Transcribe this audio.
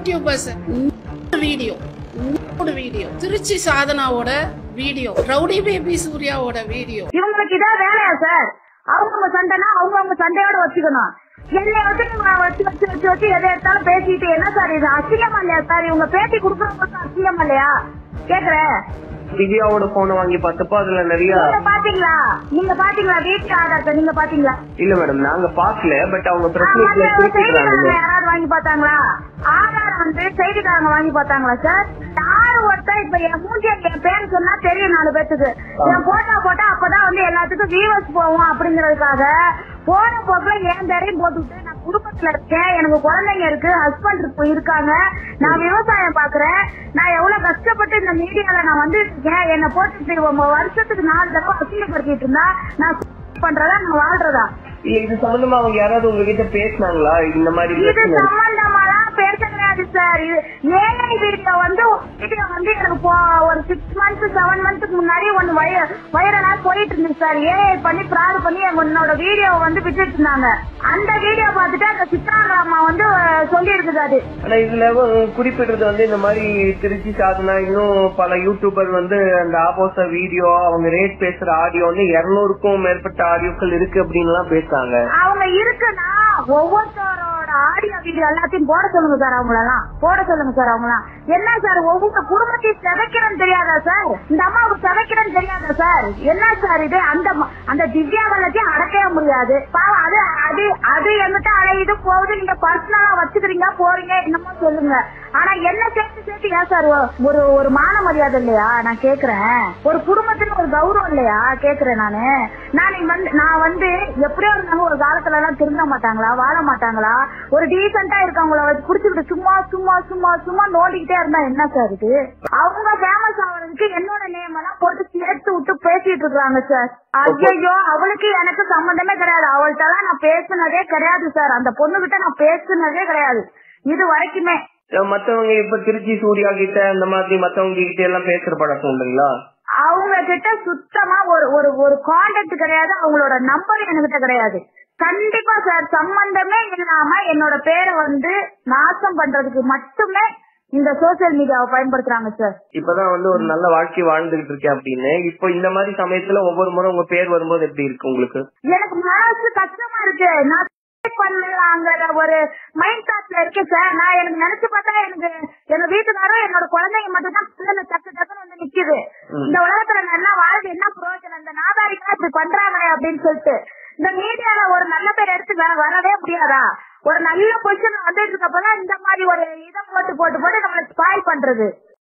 YouTubers video Trichy சாதனாவோட video, rowdy baby சூர்யாவோட video. இவங்களுக்கு இதான் வேலையா சார்? அவங்க சண்டைனா அவங்க சண்டையோட வச்சுக்கணும். என்னை வச்சு எதை எடுத்தாலும் பேசிட்டு என்ன சார் இது அசிங்கமா இல்லையா சார்? இவங்க பேட்டி கொடுக்கறவங்களுக்கு அசிங்கமா இல்லையா கேக்குறேன். திவ்யாவோட போன வாங்கி பார்த்தப்போ அதுல நிறைய பாத்தீங்களா? நீங்க பாத்தீங்களா வீட்டு ஆதார்? நீங்க பாத்தீங்களா? இல்ல மேடம், நாங்க பாக்கல. பட் அவங்க யாராவது வாங்கி பாத்தாங்களா? ஆதார் வந்து செய்திக்காரங்க வாங்கி பாத்தாங்களா சார்? யாரு ஒருத்தர் இப்ப என் மூஞ்சி என் பேர் சொன்னா தெரியும் 4 பேத்துக்கு. என் போட்டா அப்பதான் வந்து எல்லாத்துக்கும் வியூவர்ஸ் போவோம் அப்படிங்கறதுக்காக போன போக்குல என் பேரையும் போட்டுவிட்டு நான் குடும்பத்துல இருக்கேன், எனக்கு குழந்தைங்க இருக்கு, ஹஸ்பண்ட் இருக்காங்க, நான் விவசாயம் பாக்குறேன், நான் எவ்வளவு கஷ்டப்பட்டு இந்த மீடியால நான் வந்து இருக்கேன், என்ன போட்டு வருஷத்துக்கு 4 தடவை அசிங்கப்படுத்திட்டு இருந்தா நான் பண்றதா நான் வாழ்றதா? இது சம்பந்தமா அவங்க யாராவது உங்ககிட்ட பேசினாங்களா? இந்த மாதிரி இது சம்பந்தமாலாம் பேச கிடையாது சார். இது ஏஐ வீடியோ வந்து எனக்கு ஒரு 6 months 7 months முன்னாடி ஒன்னு வைரலா போயிட்டு இருந்துச்சு சார். ஏஐ பண்ணி ஃப்ராட் பண்ணி என்னோட வீடியோ வந்து விட்டுட்டு இருந்தாங்க. அந்த வீடியோ பார்த்துட்டு அந்த சித்தாராமா வந்து சொல்லி இருக்குது. ஆனா இதுல குறிப்பிடுறது வந்து இந்த மாதிரி திருச்சி சாதனா இன்னும் பல யூடியூபர் வந்து அந்த ஆபோச வீடியோ அவங்க ரேட் பேசுற ஆடியோ வந்து 200க்கும் மேற்பட்ட ஆடியோக்கள் இருக்கு அப்படின்னு எல்லாம் பேசுறாங்க. அவங்க இருக்குன்னா ஒவ்வொருத்தரோட ஆடியோ வீடியோ எல்லாத்தையும் போட சொல்லுங்க சார். அவங்களெல்லாம் போட சொல்லுங்க சார். அவங்களாம் என்ன சார் ஒவ்வொரு குடும்பத்தையும் செதைக்கிறேன்னு தெரியாதா சார்? இந்த அம்மாவுக்கு செதைக்கிறேன்னு தெரியாதா சார்? என்ன சார் இது? அந்த திவ்யா வல்லத்தையும் அடக்கவே முடியாது. பாவம் அது அது அது என்கிட்ட அலையுது போகுது. நீங்க பர்சனலா வச்சுக்கிறீங்க போறீங்க என்னமோ சொல்லுங்க. ஆனா என்ன சேர்த்து ஏன் சார் ஒரு மான மரியாதை இல்லையா? நான் கேக்குறேன். ஒரு குடும்பத்துக்கு ஒரு கௌரவம் இல்லையா கேக்குறேன் நான் வந்து எப்படியோ இருந்தாங்க ஒரு காலத்துல எல்லாம் திருந்த மாட்டாங்களா? வாழ மாட்டாங்களா? ஒரு டீசெண்டா இருக்கவங்கள வச்சு குடிச்சுக்கிட்டு சும்மா சும்மா சும்மா சும்மா நோண்டிக்கிட்டே இருந்தா என்ன சார் இது? அவங்க ஃபேமஸ் ஆகுறதுக்கு என்னோட நேம் எல்லாம் போட்டு சேர்த்து விட்டு பேசிட்டு இருக்காங்க சார். ஐயோ, அவளுக்கு எனக்கு சம்பந்தமே கிடையாது. அவள்கிட்ட எல்லாம் நான் பேசுனதே கிடையாது சார். அந்த பொண்ணுகிட்ட நான் பேசுனதே கிடையாது இது வரைக்குமே. மத்தவங்க இப்ப திருச்சி சூர்யா கிட்ட அந்த மாதிரி மத்தவங்க கிட்ட எல்லாம் பேசுற பழக்கம் உண்டுங்களா? அவங்க கிட்ட சுத்தமா ஒரு கான்டாக்ட் கிடையாது. அவங்களோட நம்பர் என்கிட்ட கிடையாது. கண்டிப்பா சார் சம்பந்தமே இல்லாம என்னோட பேரை வந்து நாசம் பண்றதுக்கு மட்டுமே இந்த சோசியல் மீடியாவை பயன்படுத்துறாங்க சார். இப்பதான் வந்து ஒரு நல்ல வாழ்க்கை வாழ்ந்துகிட்டு இருக்கேன் அப்படின்னு இப்போ இந்த மாதிரி சமயத்துல ஒவ்வொரு முறை உங்க பேர் வரும்போது எப்படி இருக்கு உங்களுக்கு? எனக்கு மனசு கஷ்டமா இருக்கு. நான் பண்ணலாங்கிற ஒரு மைண்ட் தாட்ல இருக்கேன் சார். நான் எனக்கு நினைச்சு பார்த்தா எனக்கு எங்க வீட்டுக்காரும் என்னோட குழந்தைங்க மட்டும் தான் பிள்ளைங்க டக்குன்னு வந்து நிக்குது. இந்த உலகத்துல நல்லா வாழ்க்கை என்ன பிரயோஜனம்? இந்த நாதாரிக்கா இப்படி பண்றாங்க அப்படின்னு சொல்லிட்டு இந்த மீடியால ஒரு நல்ல பேர் எடுத்து வரவே முடியாதா? ஒரு நல்ல பொசிஷன் வந்துட்டு இருக்கப்பதான் இந்த மாதிரி ஒரு இதை போட்டு நம்மளை ஸ்பாயில் பண்றது.